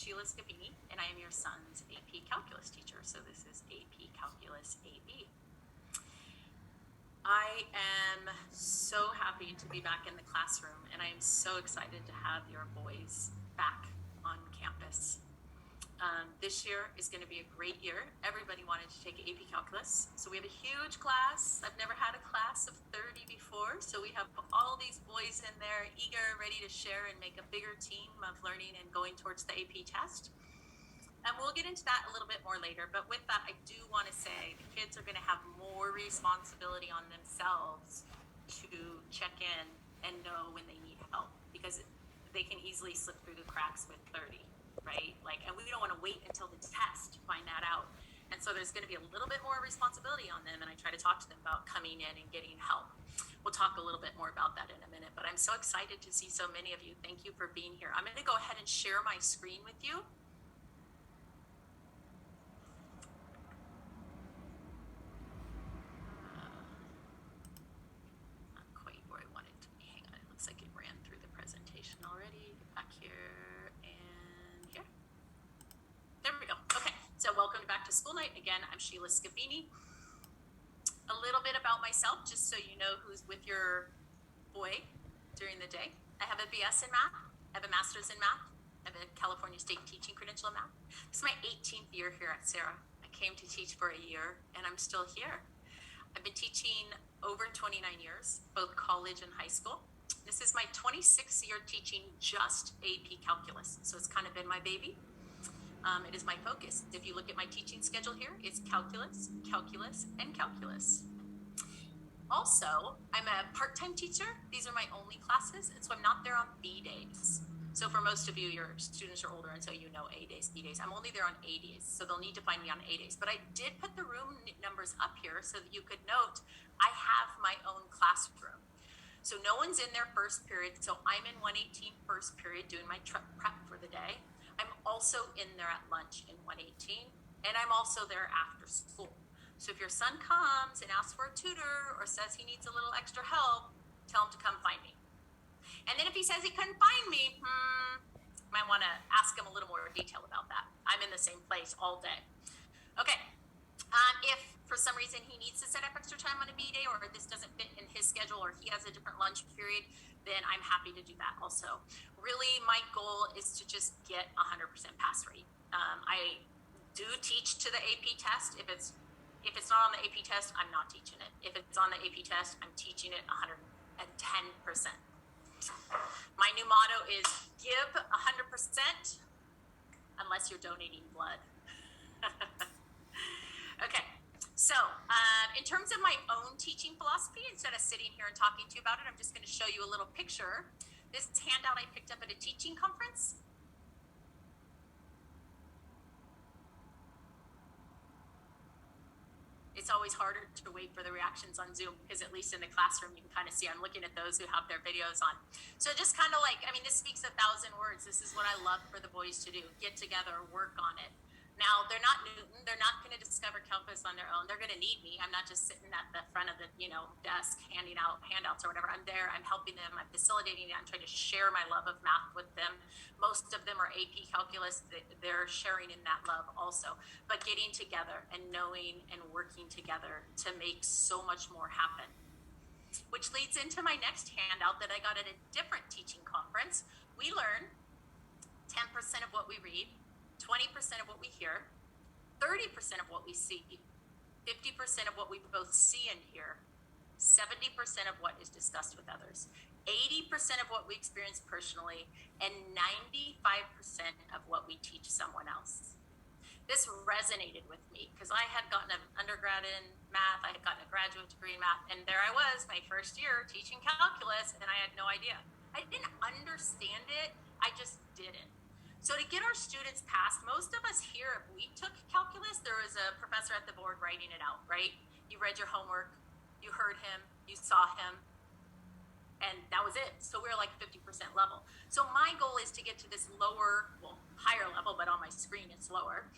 Sheila Scavini, and I am your son's AP Calculus teacher. So this is AP Calculus AB. I am so happy to be back in the classroom, and I am so excited to have your boys back on campus. This year is going to be a great year. Everybody wanted to take AP Calculus. So we have a huge class. I've never had a class of 30 before. So we have all these boys in there eager, ready to share and make a bigger team of learning and going towards the AP test. And we'll get into that a little bit more later. But with that, I do want to say the kids are going to have more responsibility on themselves to check in and know when they need help, because they can easily slip through the cracks with 30. Right? And we don't want to wait until the test to find that out. And so there's going to be a little bit more responsibility on them. And I try to talk to them about coming in and getting help. We'll talk a little bit more about that in a minute, but I'm so excited to see so many of you. Thank you for being here. I'm going to go ahead and share my screen with you. Not quite where I want it to be. Hang on. It looks like it ran through the presentation already. Get back here and here. There we go. Okay, so welcome back to school night. Again, I'm Sheila Scavini. A little bit about myself, just so you know who's with your boy during the day. I have a BS in math. I have a master's in math. I have a California State teaching credential in math. This is my 18th year here at Sarah. I came to teach for a year, and I'm still here. I've been teaching over 29 years, both college and high school. This is my 26th year teaching just AP Calculus, so it's kind of been my baby. It is my focus. If you look at my teaching schedule here, it's calculus, calculus, and calculus. Also, I'm a part-time teacher. These are my only classes, and so I'm not there on B days. So for most of you, your students are older, and so you know A days, B days. I'm only there on A days, so they'll need to find me on A days. But I did put the room numbers up here so that you could note I have my own classroom. So no one's in their first period, so I'm in 118 first period doing my prep for the day. I'm also in there at lunch in 118, and I'm also there after school. So if your son comes and asks for a tutor or says he needs a little extra help, tell him to come find me. And then if he says he couldn't find me, might want to ask him a little more detail about that. I'm in the same place all day. Okay. If for some reason he needs to set up extra time on a B day, or this doesn't fit in his schedule, or he has a different lunch period, then I'm happy to do that also. Really, my goal is to just get 100% pass rate. I do teach to the AP test. If it's not on the AP test, I'm not teaching it. If it's on the AP test, I'm teaching it 110%. My new motto is give 100% unless you're donating blood. Okay, so in terms of my own teaching philosophy, instead of sitting here and talking to you about it, I'm just going to show you a little picture. This handout I picked up at a teaching conference. It's always harder to wait for the reactions on Zoom, because at least in the classroom, you can kind of see I'm looking at those who have their videos on. So just kind of this speaks 1,000 words. This is what I love for the boys to do. Get together, work on it. Now, they're not Newton. They're not going to discover calculus on their own. They're going to need me. I'm not just sitting at the front of the desk handing out handouts or whatever. I'm there. I'm helping them. I'm facilitating it. I'm trying to share my love of math with them. Most of them are AP Calculus. They're sharing in that love also. But getting together and knowing and working together to make so much more happen. Which leads into my next handout that I got at a different teaching conference. We learn 10% of what we read, 20% of what we hear, 30% of what we see, 50% of what we both see and hear, 70% of what is discussed with others, 80% of what we experience personally, and 95% of what we teach someone else. This resonated with me because I had gotten an undergrad in math, I had gotten a graduate degree in math, and there I was, my first year teaching calculus, and I had no idea. I didn't understand it, I just did it. So to get our students past, most of us here, if we took calculus, there was a professor at the board writing it out, right? You read your homework, you heard him, you saw him, and that was it. So we were like 50% level. So my goal is to get to this higher level, but on my screen it's lower,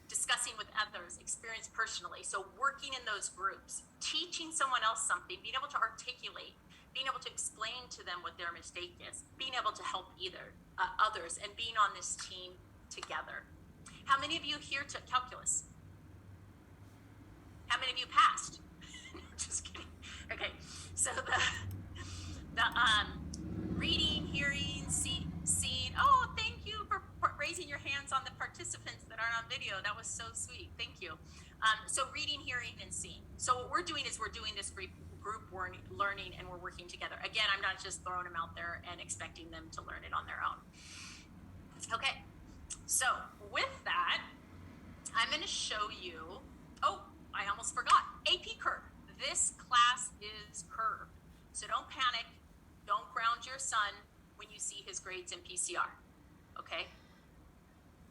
discussing with others, experience personally. So working in those groups, teaching someone else something, being able to articulate, being able to explain to them what their mistake is, being able to help either others and being on this team together. How many of you here took calculus? How many of you passed? Just kidding. Okay, so the reading, hearing, seeing. Oh, thank you for raising your hands on the participants that aren't on video. That was so sweet. Thank you. So reading, hearing, and seeing. So what we're doing is we're doing this group learning, and we're working together. Again, I'm not just throwing them out there and expecting them to learn it on their own. Okay, so with that, I'm going to show you, oh, I almost forgot, AP Curve. This class is curved. So don't panic. Don't ground your son when you see his grades in PCR, okay?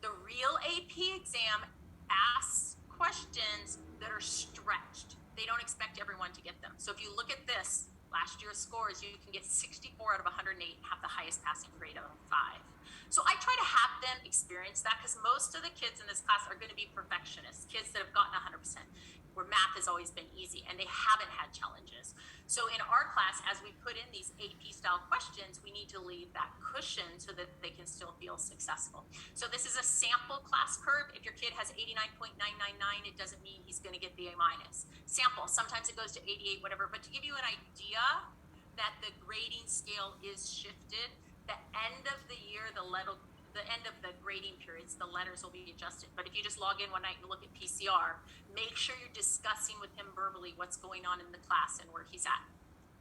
The real AP exam asks questions that are stretched. They don't expect everyone to get them. So if you look at this, last year's scores, you can get 64 out of 108, have the highest passing grade of 5. So I try to have them experience that because most of the kids in this class are going to be perfectionists, kids that have gotten 100%, where math has always been easy and they haven't had challenges. So in our class, as we put in these AP style questions, we need to leave that cushion so that they can still feel successful. So this is a sample class curve. If your kid has 89.999, it doesn't mean he's going to get the A-. Sample, sometimes it goes to 88, whatever, but to give you an idea that the grading scale is shifted, the end of the year, the end of the grading periods, the letters will be adjusted. But if you just log in one night and look at PCR, make sure you're discussing with him verbally what's going on in the class and where he's at,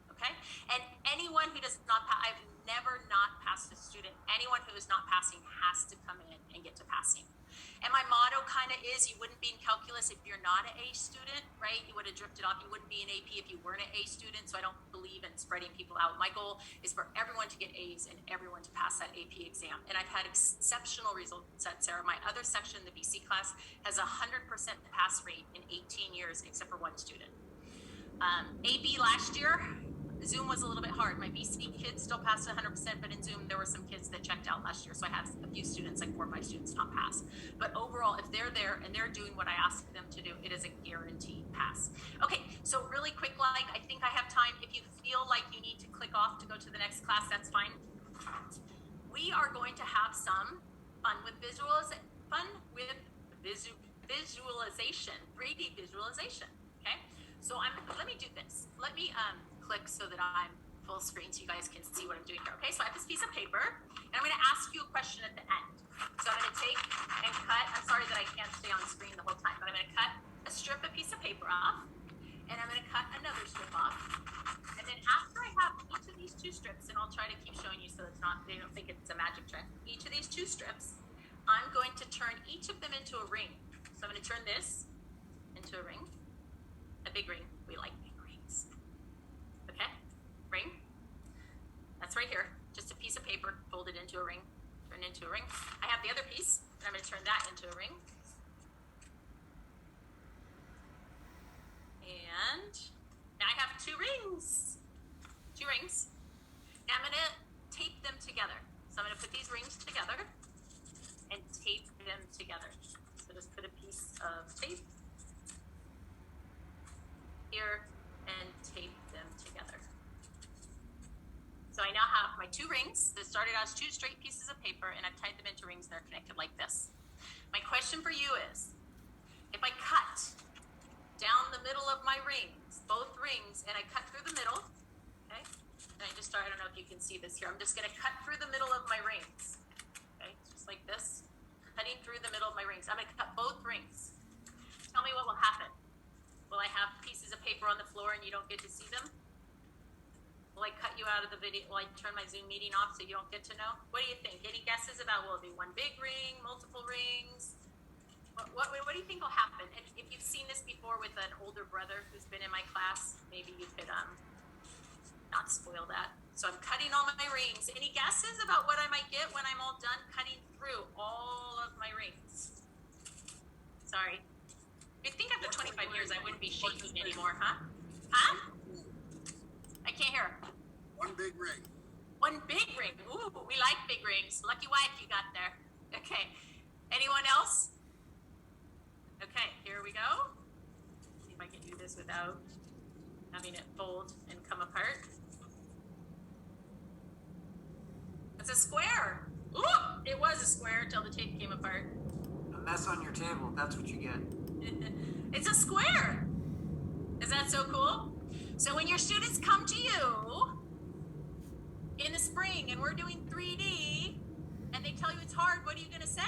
okay? And anyone who does not pass, I've never not passed a student. Anyone who is not passing has to come in and get to passing. And my motto kind of is, you wouldn't be in calculus if you're not an A student, right? You would have drifted off. You wouldn't be an AP if you weren't an A student. So I don't believe in spreading people out. My goal is for everyone to get A's and everyone to pass that AP exam. And I've had exceptional results at Sarah. My other section, the BC class, has a 100% pass rate in 18 years, except for one student. AB last year, Zoom was a little bit hard. My BC kids still passed 100%, but in Zoom, there were some kids that checked out last year. So I had a few students, like 4 or 5 students, not pass. But overall, if they're there and they're doing what I asked them to do, it is a guaranteed pass. Okay, so really quick, I think I have time. If you feel like you need to click off to go to the next class, that's fine. We are going to have some fun with visualization, 3D visualization, okay? So let me do this. Let me click so that I'm full screen so you guys can see what I'm doing here. Okay, so I have this piece of paper and I'm going to ask you a question at the end. So I'm going to take and cut, I'm sorry that I can't stay on screen the whole time, but I'm going to cut a strip, a piece of paper off, and I'm going to cut another strip off. And then after I have each of these 2 strips, and I'll try to keep showing you so it's not, they don't think it's a magic trick. Each of these 2 strips, I'm going to turn each of them into a ring. So I'm going to turn this into a ring, a big ring. We like big rings. Okay, ring. That's right here. Just a piece of paper folded into a ring, turned into a ring. I have the other piece, and I'm going to turn that into a ring. And now I have 2 rings. 2 rings. Now I'm going to tape them together. So I'm going to put these rings together and tape them together. So just put a piece of tape here and tape them together. So I now have my 2 rings that started out as 2 straight pieces of paper, and I've tied them into rings that are connected like this. My question for you is, if I cut down the middle of my rings, both rings, and I cut through the middle, okay? And I just started, I don't know if you can see this here. I'm just gonna cut through the middle of my rings, okay? Just like this, cutting through the middle of my rings. I'm gonna cut both rings. Tell me what will happen. Will I have pieces of paper on the floor and you don't get to see them? Will I cut you out of the video? Will I turn my Zoom meeting off so you don't get to know? What do you think? Any guesses about, will it be 1 big ring, multiple rings? What do you think will happen? If you've seen this before with an older brother who's been in my class, maybe you could not spoil that. So I'm cutting all my rings. Any guesses about what I might get when I'm all done cutting through all of my rings? Sorry. You'd think after 25 years I wouldn't be shaking anymore, huh? Huh? I can't hear. 1 big ring. 1 big ring. Ooh, we like big rings. Lucky wife you got there. Okay. Anyone else? Okay, here we go. See if I can do this without having it fold and come apart. It's a square. Ooh, it was a square till the tape came apart. A mess on your table, that's what you get. It's a square. Is that so cool? So when your students come to you in the spring and we're doing 3D and they tell you it's hard, what are you going to say?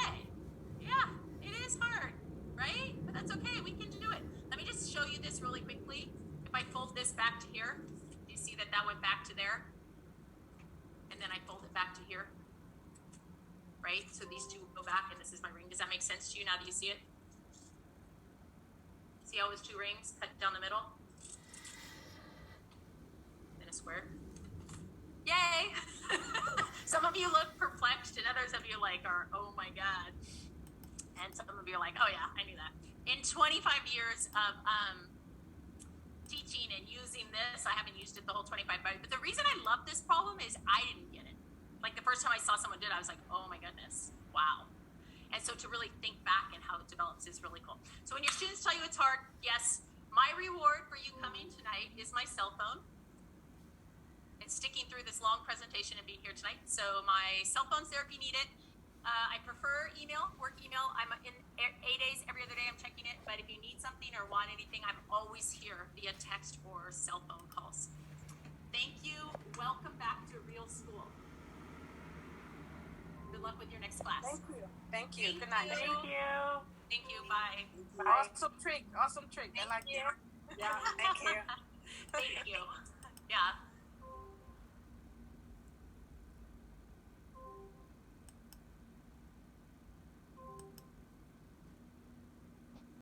Yeah, it is hard, right? But that's okay. We can do it. Let me just show you this really quickly. If I fold this back to here, do you see that that went back to there? And then I fold it back to here, right? So these two go back and this is my ring. Does that make sense to you now that you see it? See how it's two rings cut down the middle? In a square. Yay! Some of you look perplexed and others of you like are, oh my God. And some of you are like, oh yeah, I knew that. In 25 years of teaching and using this, I haven't used it the whole 25 years, but the reason I love this problem is I didn't get it. Like the first time I saw someone do it, I was like, oh my goodness, wow. And so to really think back and how it develops is really cool. So when your students tell you it's hard, yes, my reward for you coming tonight is my cell phone. And sticking through this long presentation and being here tonight. So my cell phone's there if you need it. I prefer email, work email. I'm in 8 days, every other day I'm checking it. But if you need something or want anything, I'm always here via text or cell phone calls. Thank you. Welcome back to real school. Good luck with your next class. Thank you. Thank you. Good night. Thank you. Thank you. Bye. Bye. Awesome trick. Awesome trick. I like it. Yeah. Thank you. Thank you. Yeah.